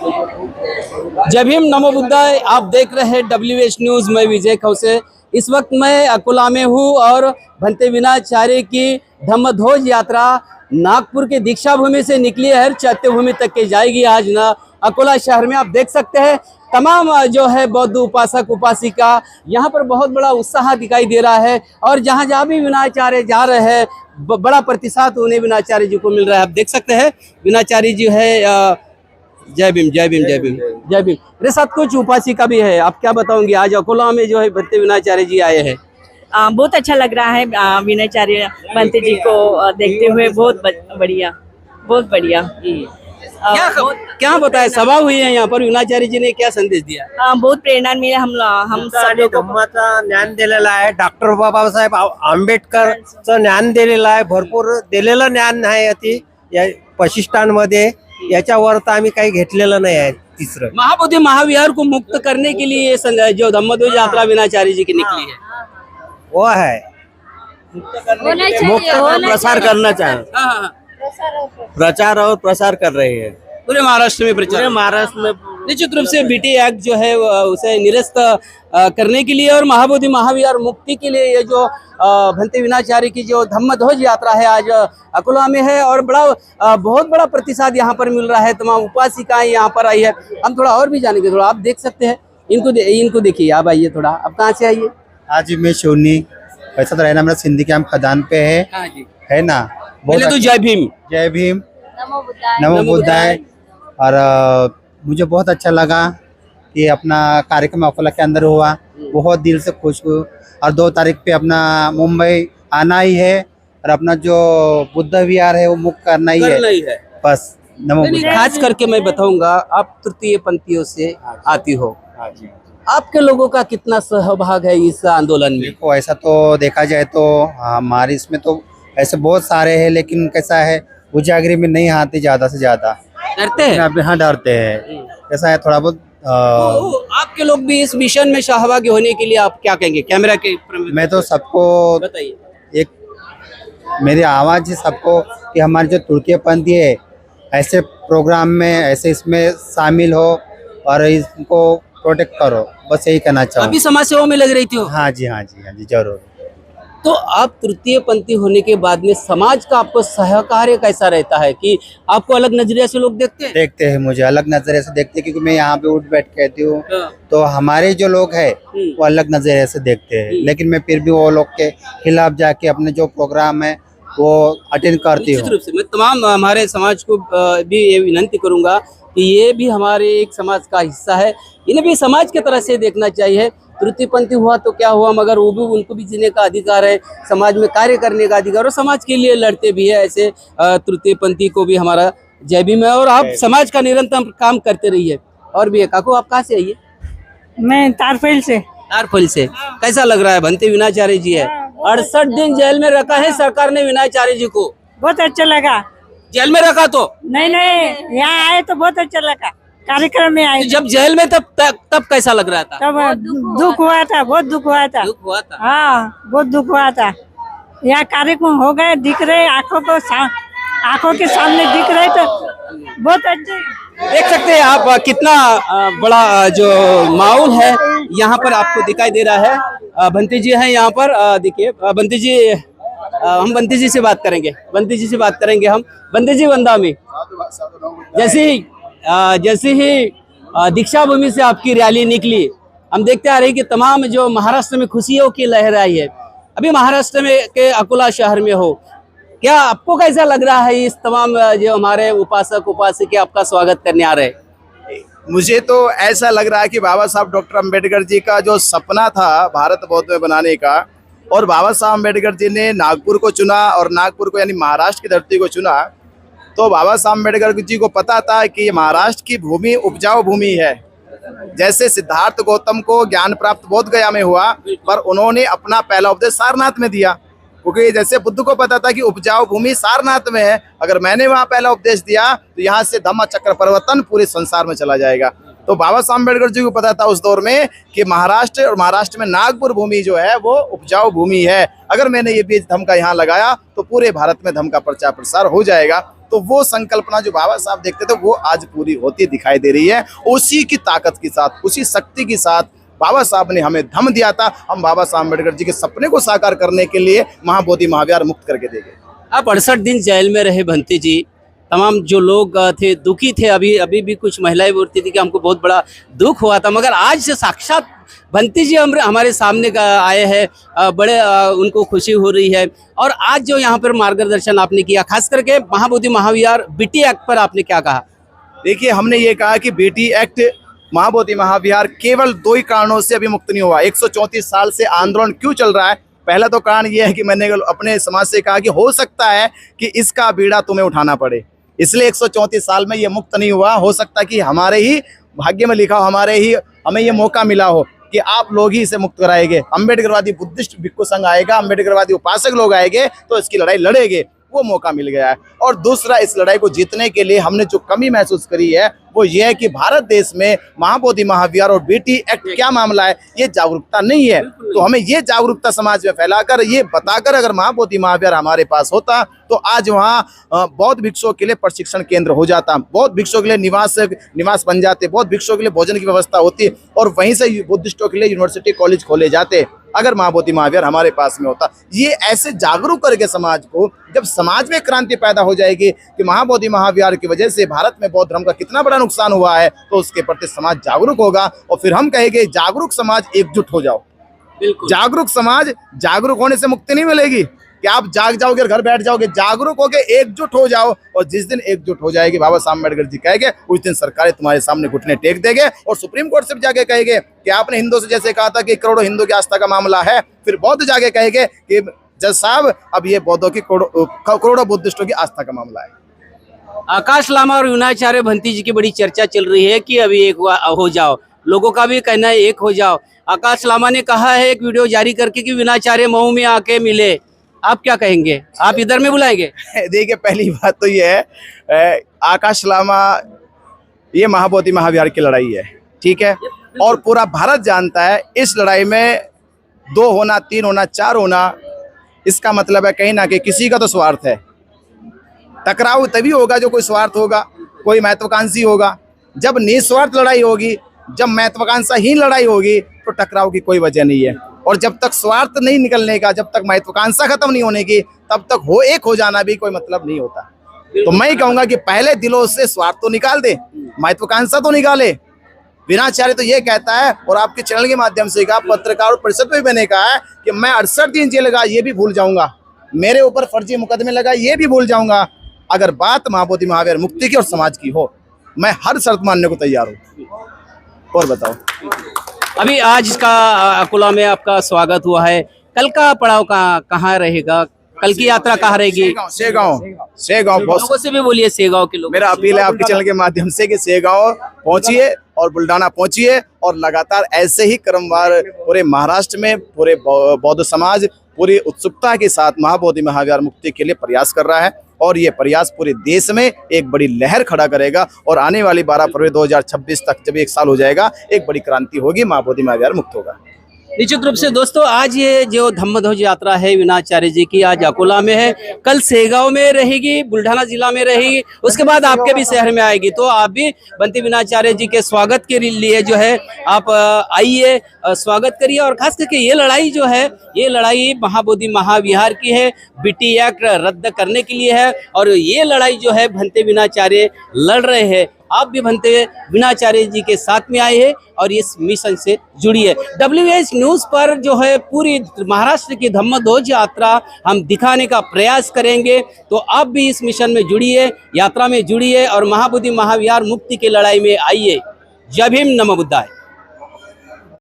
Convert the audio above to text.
जय भीम, नमो बुद्धाय। आप देख रहे हैं WH न्यूज। मैं विजय खौसे। इस वक्त मैं अकोला में हूँ और भंते विनाचार्य की धम्मध्वज यात्रा नागपुर के दीक्षा भूमि से निकली है, चैत्य भूमि तक के जाएगी। आज ना अकोला शहर में आप देख सकते हैं तमाम जो है बौद्ध उपासक उपासिका, यहाँ पर बहुत बड़ा उत्साह दिखाई दे रहा है। और जहाँ जहाँ भी विनाचार्य जा रहे हैं बड़ा प्रतिशत उन्हें विनाचार्य जी को मिल रहा है। आप देख सकते हैं विनाचार्य जी है। जय भीम, जय भीम, जय भीम, जय भीम। मेरे साथ कुछ उपासिका भी है। आप क्या बताओगे, आज अकोला में जो है भंते विनाचार्य जी आए हैं? बहुत अच्छा लग रहा है विनाचार्य भंते जी को देखते हुए। बहुत बढ़िया, बहुत बढ़िया। क्या बताया, सभा हुई है यहाँ पर, विनाचार्य जी ने क्या संदेश दिया? बहुत प्रेरणा मिले हम सब लोगों को। धम्माचा ज्ञान दिलेला आहे, डॉक्टर बाबासाहेब आंबेडकरचं ज्ञान दिलेलं आहे, भरपूर दिलेलं ज्ञान आहे अति या वशिष्ठांमध्ये। याच्यावर तर आम्ही काही घेतलेलं नाही आहे। तिसरं महाबोधि महाविहार को मुक्त करने के लिए जो धम्मध्वज यात्रा विनाचार्य जी की निकली है वो है मुक्त प्रसार करना चाहे, प्रचार और प्रसार कर रहे हैं पूरे महाराष्ट्र में प्रचार। पूरे महाराष्ट्र में। निश्चित रूप से BT एक्ट जो है उसे निरस्त करने के लिए और महाबोधि महाविहार मुक्ति के लिए ये जो भंते विनाचार्य की जो धम्मध्वज यात्रा है आज अकोला में है। और बहुत बड़ा प्रतिसाद यहाँ पर मिल रहा है। तमाम उपासिकाएं यहाँ पर आई है। हम थोड़ा और भी जानेंगे। थोड़ा आप देख सकते हैं इनको देखिए। आप आइए थोड़ा, आप कहाँ से आइए? आज मैं शिवनी, वैसा तो रहना मेरा सिंधी कैंप खदान पे है। हाँ जी, है ना। पहले तो जय भीम, जय भीम, नमो बुद्धाय। और मुझे बहुत अच्छा लगा कि अपना कार्यक्रम अकोला के अंदर हुआ। बहुत दिल से खुश हूँ। और 2 तारीख पे अपना मुंबई आना ही है और अपना जो बुद्ध विहार है वो मुक्त करना ही है। बस नमो बुद्धाय। खास करके मैं बताऊंगा, आप तृतीय पंथियों से आती हो, आपके लोगों का कितना सहभाग है इस आंदोलन में? देखो, ऐसा तो देखा जाए तो हमारे इसमें तो ऐसे बहुत सारे हैं, लेकिन कैसा है उजागरी में नहीं आते ज्यादा से ज्यादा। डरते हैं? हाँ, डरते हैं। कैसा है थोड़ा बहुत तो आपके लोग भी इस मिशन में सहभागी होने के लिए आप क्या कहेंगे? कैमरा के मैं तो सबको बताइए, एक मेरी आवाज है सबको कि हमारे जो तृतीय पंथी है ऐसे प्रोग्राम में ऐसे इसमें शामिल हो और इसको प्रोटेक्ट करो। बस यही कहना चाहूँ। अभी समाज सेवा में लग रही थी हो? हाँ जी, हाँ जी, हाँ जी, जरूर। तो आप तृतीय पंथी होने के बाद में समाज का आपको सहकार्य कैसा रहता है कि आपको अलग नजरिए से लोग देखते हैं? देखते हैं, मुझे अलग नजरिए से देखते हैं, क्योंकि मैं यहाँ पे उठ बैठ कहती हूँ तो हमारे जो लोग हैं वो अलग नजरिए से देखते हैं। लेकिन मैं फिर भी वो लोग के खिलाफ जाके अपने जो प्रोग्राम है वो अटेंड करती हूँ। निश्चित रूप से मैं तमाम हमारे समाज को भी ये विनती करूंगा कि ये भी हमारे एक समाज का हिस्सा है, इन्हें भी समाज के तरह से देखना चाहिए। तृतीय पंथी हुआ तो क्या हुआ, मगर वो भी उनको भी जीने का अधिकार है, समाज में कार्य करने का अधिकार, और समाज के लिए लड़ते भी है। ऐसे तृतीय पंथी को भी हमारा जय भीम है। और आप समाज का निरंतर काम करते रहिए। और भी है काकू, आप कहाँ से आइए? मैं तारफैल से। तारफल से। कैसा लग रहा है? भंते विनाचार्य जी है, 68 दिन जेल में रखा है सरकार ने विनाचार्य जी को। बहुत अच्छा लगा। जेल में रखा तो नहीं, यहाँ आए तो बहुत अच्छा लगा। कार्यक्रम में आए जब जेल में तब कैसा लग रहा था? तब दुख हुआ था, बहुत दुख हुआ था। दुख हुआ था? हाँ, बहुत दुख हुआ था। यहाँ कार्यक्रम हो गए, दिख रहे आंखों के सामने दिख रहे, तो बहुत अच्छे। देख सकते हैं आप कितना बड़ा जो माहौल है यहाँ पर आपको दिखाई दे रहा है। बंती जी हैं यहाँ पर। देखिए बंती जी, हम बंती जी से बात करेंगे। बंती जी से बात करेंगे हम। बंती जी, वंदा में जैसे ही दीक्षा भूमि से आपकी रैली निकली, हम देखते आ रहे हैं कि तमाम जो महाराष्ट्र में खुशियों की लहर आई है। अभी महाराष्ट्र में के अकोला शहर में हो, क्या आपको कैसा लग रहा है इस तमाम जो हमारे उपासक उपासिका आपका स्वागत करने आ रहे हैं? मुझे तो ऐसा लग रहा है कि बाबा साहब डॉक्टर अंबेडकर जी का जो सपना था भारत बौद्ध में बनाने का, और बाबा साहब अंबेडकर जी ने नागपुर को चुना और नागपुर को यानी महाराष्ट्र की धरती को चुना। तो बाबा साहब अंबेडकर जी को पता था कि महाराष्ट्र की भूमि उपजाऊ भूमि है। जैसे सिद्धार्थ गौतम को ज्ञान प्राप्त बोध गया में हुआ, पर उन्होंने अपना पहला उपदेश सारनाथ में दिया, क्योंकि जैसे बुद्ध को पता था कि उपजाऊ भूमि सारनाथ में है, अगर मैंने वहाँ पहला उपदेश दिया तो यहाँ से धम्म चक्र परिवर्तन पूरे संसार में चला जाएगा। तो बाबा साहब अम्बेडकर जी को पता था उस दौर में कि महाराष्ट्र और महाराष्ट्र में नागपुर भूमि जो है वो उपजाऊ भूमि है। अगर मैंने ये बीज धम्म का यहाँ लगाया तो पूरे भारत में धम्म का प्रचार प्रसार हो जाएगा। तो वो संकल्पना जो बाबा साहब देखते थे वो आज पूरी होती दिखाई दे रही है। उसी की ताकत के साथ, उसी शक्ति के साथ बाबा साहब ने हमें दम दिया था। हम बाबा साहब अम्बेडकर जी के सपने को साकार करने के लिए महाबोधि महाविहार मुक्त करके देंगे। आप 68 दिन जेल में रहे भंते जी, तमाम जो लोग थे दुखी थे, अभी भी कुछ महिलाएं बोलती थी कि हमको बहुत बड़ा दुख हुआ था, मगर आज से साक्षात भंते जी हमारे सामने आए हैं, बड़े उनको खुशी हो रही है। और आज जो यहाँ पर मार्गदर्शन आपने किया, खास करके महाबोधि महाविहार बीटी एक्ट पर आपने क्या कहा? देखिए, हमने ये कहा कि बेटी एक्ट, महाबोधि महाविहार केवल 2 ही कारणों से अभी मुक्त नहीं हुआ। 134 साल से आंदोलन क्यों चल रहा है? पहला तो कारण ये है कि मैंने अपने समाज से कहा कि हो सकता है कि इसका बीड़ा तुम्हें उठाना पड़े, इसलिए 134 साल में ये मुक्त नहीं हुआ। हो सकता है कि हमारे ही भाग्य में लिखा हो, हमें ये मौका मिला हो कि आप लोग ही इसे मुक्त कराएंगे। अम्बेडकरवादी बुद्धिस्ट भिक्खु संघ आएगा, अम्बेडकरवादी उपासक लोग आएंगे तो इसकी लड़ाई लड़ेंगे, वो मौका मिल गया है। और दूसरा, इस लड़ाई को जीतने के लिए हमने जो कमी महसूस करी है वो ये है कि भारत देश में महाबोधि महाविहार और बेटी एक्ट क्या मामला है, ये जागरूकता नहीं है। तो हमें ये जागरूकता समाज में फैलाकर, ये बताकर, अगर महाबोधि महाविहार हमारे पास होता तो आज वहाँ बौद्ध भिक्षुओं के लिए प्रशिक्षण केंद्र हो जाता, बौद्ध भिक्षुओं के लिए निवास बन जाते, बौद्ध भिक्षुओं के लिए भोजन की व्यवस्था होती, और वहीं से बुद्धिस्टों के लिए यूनिवर्सिटी कॉलेज खोले जाते अगर महाबोधि महाविहार हमारे पास में होता। ये ऐसे जागरूक करके समाज को, जब समाज में क्रांति पैदा हो जाएगी कि महाबोधि महाविहार की वजह से भारत में बौद्ध धर्म का कितना बड़ा नुकसान हुआ है, तो उसके प्रति समाज जागरूक होगा और फिर हम कहेंगे जागरूक समाज एकजुट हो जाओ। जागरूक समाज, जागरूक होने से मुक्ति नहीं मिलेगी कि आप जाग जाओगे और घर बैठ जाओगे। जागरूक होके एकजुट हो जाओ, और जिस दिन एकजुट हो जाएगी बाबा साहब अम्बेडकर जी कहेंगे, उस दिन सरकारें तुम्हारे सामने घुटने टेक देंगे और सुप्रीम कोर्ट से भी जाके कहेंगे कि आपने हिंदुओं से जैसे कहा था कि करोड़ों हिंदू की आस्था का मामला है, फिर बौद्ध जाके कहेंगे कि जज साहब अब ये बौद्धों की करोड़ों बुद्धिस्टों की आस्था का मामला है। आकाश लामा और विनाचार्य भंती जी की बड़ी चर्चा चल रही है कि अभी एक हो जाओ, लोगों का भी कहना है एक हो जाओ। आकाश लामा ने कहा है एक वीडियो जारी करके कि विनाचार्य मऊ में आके मिले, आप क्या कहेंगे? आप इधर में बुलाएंगे? देखिए, पहली बात तो ये है, आकाश लामा, ये महाबोधि महाविहार की लड़ाई है, ठीक है, और पूरा भारत जानता है इस लड़ाई में 2 होना, 3 होना, 4 होना, इसका मतलब है कहीं ना कहीं किसी का तो स्वार्थ है। टकराव तभी होगा जो कोई स्वार्थ होगा, कोई महत्वाकांक्षी होगा। जब निस्वार्थ लड़ाई होगी, जब महत्वाकांक्षाहीन लड़ाई होगी, तो टकराव की कोई वजह नहीं है। और जब तक स्वार्थ नहीं निकलने का, जब तक महत्वाकांक्षा खत्म नहीं होने की, तब तक एक हो जाना भी कोई मतलब नहीं होता। तो मैं कहूंगा कि पहले दिलों से स्वार्थ तो निकाल दे, महत्वाकांक्षा तो निकाले। विनाचार्य तो ये कहता है, और आपके चैनल के माध्यम से कहा, पत्रकार परिषद में भी मैंने कहा है कि मैं 68 दिन जेल लगा ये भी भूल जाऊंगा, मेरे ऊपर फर्जी मुकदमे लगा ये भी भूल जाऊंगा, अगर बात महाबोधि महाविहार मुक्ति की और समाज की हो, मैं हर शर्त मानने को तैयार हूँ। और बताओ, अभी आज का अकोला में आपका स्वागत हुआ है, कल का पड़ाव कहाँ रहेगा? कल की यात्रा कहाँ रहेगी? सेगांव लोगों से भी बोलिए, सेगांव के लोग। मेरा अपील है आपके चैनल के माध्यम से कि सेगांव पहुंचिए और बुल्डाना पहुंचिए, और लगातार ऐसे ही क्रमवार पूरे महाराष्ट्र में पूरे बौद्ध समाज पूरी उत्सुकता के साथ महाबोधि महाविहार मुक्ति के लिए प्रयास कर रहा है, और ये प्रयास पूरे देश में एक बड़ी लहर खड़ा करेगा। और आने वाली 12 फरवरी 2026 तक जब 1 साल हो जाएगा, एक बड़ी क्रांति होगी, महाबोधि महाविहार मुक्त होगा। निश्चित रूप से दोस्तों, आज ये जो धम्मध्वज यात्रा है विनाचार्य जी की, आज अकोला में है, कल सेगांव में रहेगी, बुल्ढाना जिला में रहेगी, उसके बाद आपके भी शहर में आएगी। तो आप भी भंते विनाचार्य जी के स्वागत के लिए जो है आप आइए, स्वागत करिए। और खास करके ये लड़ाई जो है, ये लड़ाई महाबोधि महाविहार की है, बीटी एक्ट रद्द करने के लिए है, और ये लड़ाई जो है भंते विनाचार्य लड़ रहे हैं। आप भी भंते विनाचार्य जी के साथ में आए हैं और इस मिशन से जुड़िए। WH न्यूज़ पर जो है पूरी महाराष्ट्र की धम्मध्वज यात्रा हम दिखाने का प्रयास करेंगे, तो आप भी इस मिशन में जुड़िए, यात्रा में जुड़िए और महाबोधि महाविहार मुक्ति की लड़ाई में आइए। जय भीम, नमो बुद्धाय।